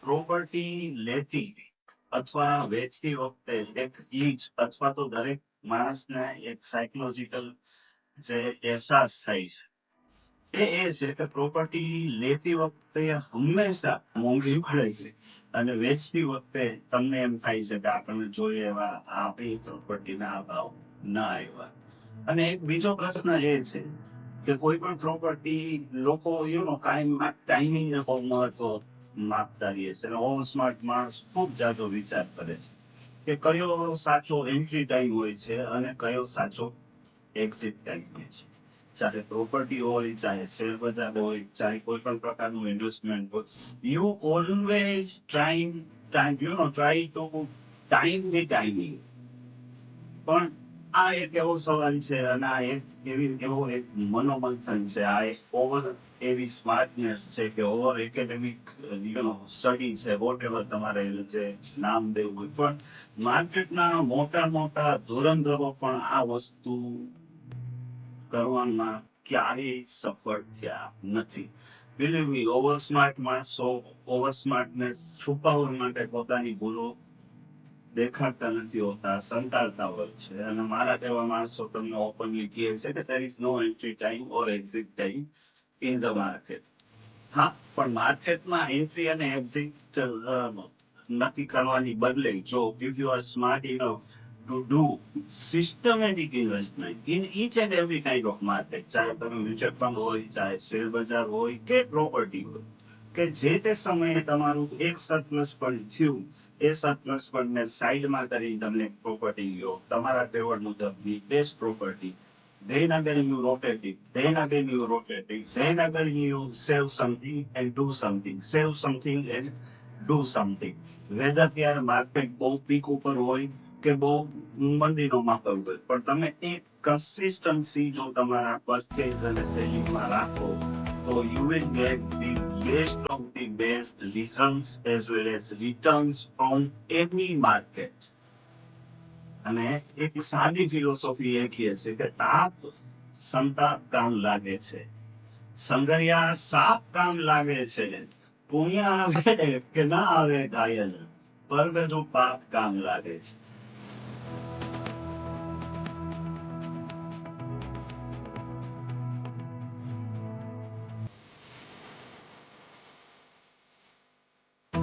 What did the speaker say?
Property લેતી અથવા વેચતી વખતે એક ઈજ અથવા તો દરેક માણસને એક સાયકોલોજીકલ જે અહેસાસ થાય છે એ છે કે પ્રોપર્ટી લેતી વખતે હંમેશા મોંઘી પડે છે અને વેચતી વખતે તમને એમ થાય છે કે આપણને જોઈએ એવા આપણી પ્રોપર્ટીના ભાવ ના આવ્યા. અને એક બીજો પ્રશ્ન એ છે કે કોઈ પણ પ્રોપર્ટી લોકો ટાઈમિંગ ને બહુ મહત્વ માપતા રહીએ છે અને ઓવર સ્માર્ટ માણસ ખૂબ જાજો વિચાર કરે છે કે કયો સાચો એન્ટ્રી ટાઈમ હોય છે અને કયો સાચો એક્ઝિટ ટાઈમ હોય છે. ચાહે પ્રોપર્ટી હોય, ચાહે શેર બજાર હોય, ચાહે કોઈ પણ પ્રકારનું ઇન્વેસ્ટમેન્ટ હોય, you always try to time the timing. પણ આ એક એવો સવાલ છે અને આ એક એવો એક મનોમંથન છે, આ એક ઓવર એવી સ્માર્ટનેસ છે કે ઓવર એકેડેમિક સ્ટડી છે, વોટ એવર તમારે જે નામ દેવું હોય, પણ માર્કેટના મોટા મોટા ધુરંધરો પણ આ વસ્તુ કરવામાં ક્યારેય સફળ થયા નથી. બિલીવ મી, ઓવર સ્માર્ટ માણસો ઓવર સ્માર્ટનેસ છુપાવવા માટે પોતાની ભૂલો દેખાડતા નથી હોતા, સંતાડતા હોય છે. અને મારા જેવા માણસો તમને ઓપનલી કહે છે કે there is no entry time or exit time in the market. હા, પણ માર્કેટમાં એન્ટ્રી અને એક્ઝિટ નક્કી કરવાની બદલે જો if you are smart enough to do systematic investment in each and every kind of market, ચાહે તમે મ્યુચ્યુઅલ ફંડ હોય, ચાહે શેર બજાર હોય કે પ્રોપર્ટી હોય, કે જે તે સમયે તમારું એક સરપ્લસ પણ થયું, એ સરપ્લસ પણને સાઈડમાં કરી તમને પ્રોપર્ટી લ્યો તમારા ટેવડ મુજબની best property. Then again you rotate it. Then again you rotate it. Then again you save something and do something. Save something and do something. Whether ત્યારે માર્કેટ બહુ પીક ઉપર હોય કે બહુ મંદીનો માહોલ હોય, પણ તમે એક કન્સિસ્ટન્સી જો તમારા પરચેઝ અને સેલિંગમાં રાખો તો you will get the best of the best results as well as returns from any market. અને એક સાદી ફિલોસોફી એ કહે છે કે તાપ સંતાપ કામ લાગે છે, સંગરિયા સાપ કામ લાગે છે, પુણ્ય આવે કે ના આવે ઘાયલ, પર બધું પાપ કામ લાગે છે.